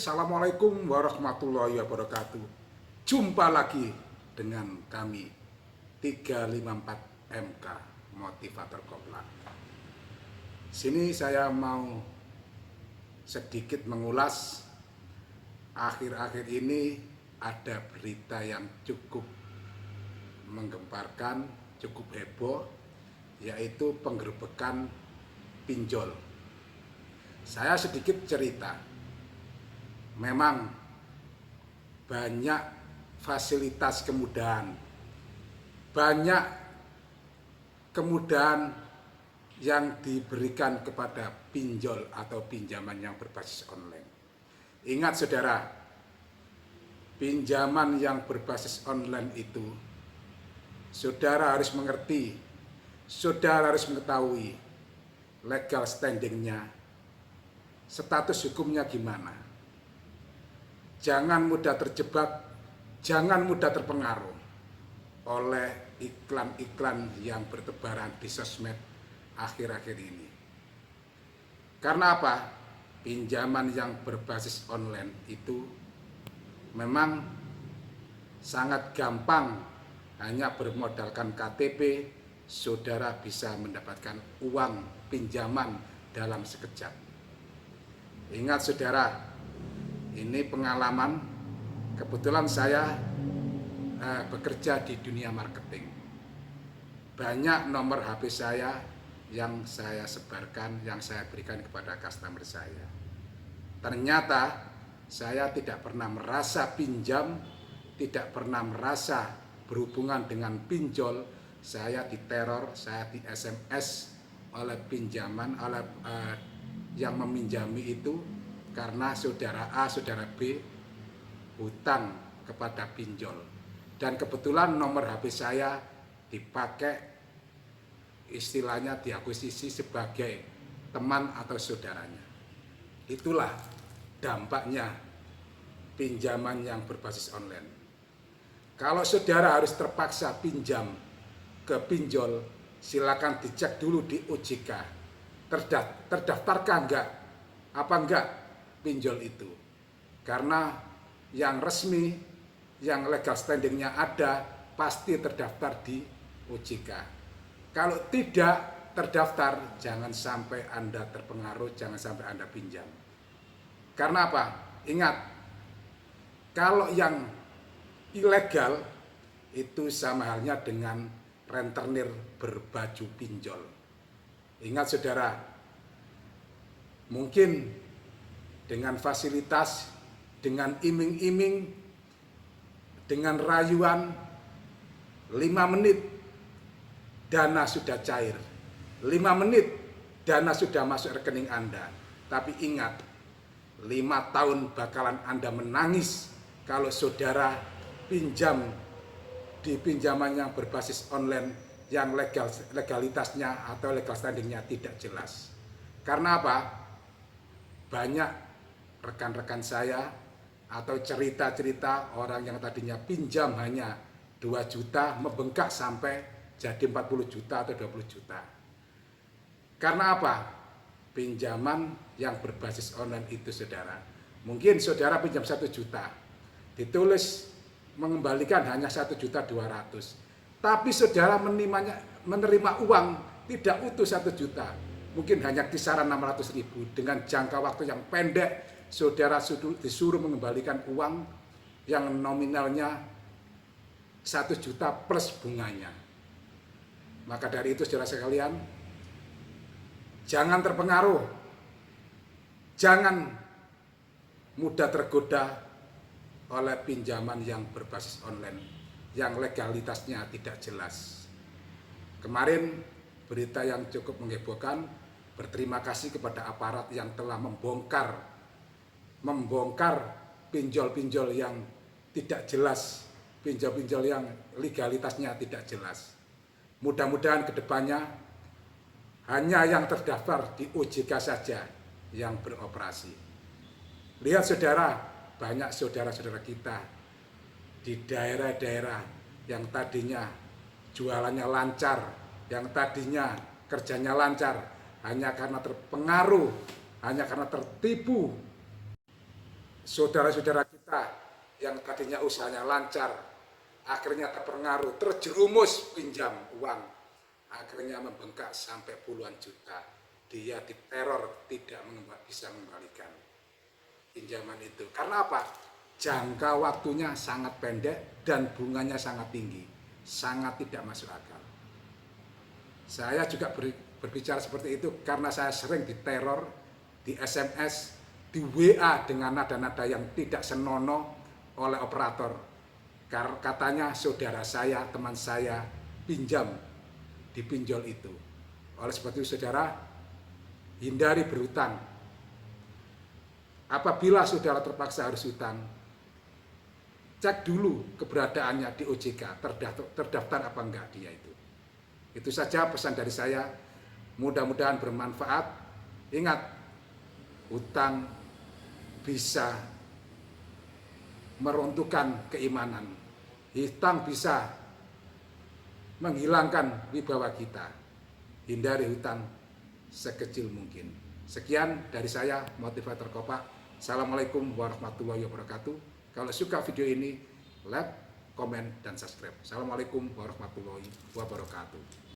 Assalamualaikum warahmatullahi wabarakatuh. Jumpa lagi dengan kami 354 MK Motivator Koplang. Sini saya mau sedikit mengulas. Akhir-akhir ini ada berita yang cukup menggemparkan, cukup heboh, yaitu penggerbekan pinjol. Saya sedikit cerita. Memang banyak fasilitas kemudahan, banyak kemudahan yang diberikan kepada pinjol atau pinjaman yang berbasis online. Ingat saudara, pinjaman yang berbasis online itu saudara harus mengerti, saudara harus mengetahui legal standingnya, status hukumnya gimana. Jangan mudah terjebak, jangan mudah terpengaruh oleh iklan-iklan yang bertebaran di sosmed akhir-akhir ini. Karena apa? Pinjaman yang berbasis online itu memang sangat gampang, hanya bermodalkan KTP, saudara bisa mendapatkan uang pinjaman dalam sekejap. Ingat saudara, ini pengalaman, kebetulan saya bekerja di dunia marketing. Banyak nomor HP saya yang saya sebarkan, yang saya berikan kepada customer saya. Ternyata saya tidak pernah merasa pinjam, tidak pernah merasa berhubungan dengan pinjol. Saya diteror, saya di SMS oleh pinjaman, oleh yang meminjami itu, karena saudara A, saudara B hutang kepada pinjol. Dan kebetulan nomor HP saya dipakai, istilahnya diakuisisi sebagai teman atau saudaranya. Itulah dampaknya pinjaman yang berbasis online. Kalau saudara harus terpaksa pinjam ke pinjol, silakan dicek dulu di OJK. Terdaftarkah enggak? Apa enggak pinjol itu? Karena yang resmi, yang legal standingnya ada, pasti terdaftar di OJK. Kalau tidak terdaftar, jangan sampai Anda terpengaruh, jangan sampai Anda pinjam. Karena apa? Ingat, kalau yang ilegal itu sama halnya dengan rentenir berbaju pinjol. Ingat saudara, mungkin dengan fasilitas, dengan iming-iming, dengan rayuan, 5 menit dana sudah cair, 5 menit dana sudah masuk rekening Anda. Tapi ingat, 5 tahun bakalan Anda menangis kalau saudara pinjam di pinjaman yang berbasis online yang legalitasnya atau legal standingnya tidak jelas. Karena apa? Banyak rekan-rekan saya atau cerita-cerita orang yang tadinya pinjam hanya 2 juta membengkak sampai jadi 40 juta atau 20 juta. Karena apa? Pinjaman yang berbasis online itu saudara, mungkin saudara pinjam 1 juta, ditulis mengembalikan hanya 1.200.000, tapi saudara menerima uang tidak utuh 1 juta, mungkin hanya kisaran 600.000. Dengan jangka waktu yang pendek, saudara disuruh mengembalikan uang yang nominalnya 1 juta plus bunganya. Maka dari itu saudara sekalian, jangan terpengaruh, jangan mudah tergoda oleh pinjaman yang berbasis online yang legalitasnya tidak jelas. Kemarin berita yang cukup menghebohkan, berterima kasih kepada aparat yang telah membongkar pinjol-pinjol yang tidak jelas, pinjol-pinjol yang legalitasnya tidak jelas. Mudah-mudahan kedepannya hanya yang terdaftar di OJK saja yang beroperasi. Lihat saudara, banyak saudara-saudara kita di daerah-daerah yang tadinya jualannya lancar, yang tadinya kerjanya lancar, hanya karena terpengaruh, hanya karena tertipu saudara-saudara kita yang tadinya usahanya lancar, akhirnya terpengaruh, terjerumus pinjam uang, akhirnya membengkak sampai puluhan juta. Dia diteror, tidak bisa mengembalikan pinjaman itu. Karena apa? Jangka waktunya sangat pendek dan bunganya sangat tinggi, sangat tidak masuk akal. Saya juga berbicara seperti itu karena saya sering diteror di SMS, di WA dengan nada-nada yang tidak senonoh oleh operator. Katanya saudara saya, teman saya pinjam di pinjol itu. Oleh sebab itu saudara, hindari berhutang. Apabila saudara terpaksa harus hutang, cek dulu keberadaannya di OJK, terdaftar apa enggak dia itu. Itu saja pesan dari saya, mudah-mudahan bermanfaat. Ingat, hutang bisa meruntuhkan keimanan. Hutang bisa menghilangkan wibawa kita. Hindari hutang sekecil mungkin. Sekian dari saya, Motivator Kopak. Assalamualaikum warahmatullahi wabarakatuh. Kalau suka video ini, like, komen, dan subscribe. Assalamualaikum warahmatullahi wabarakatuh.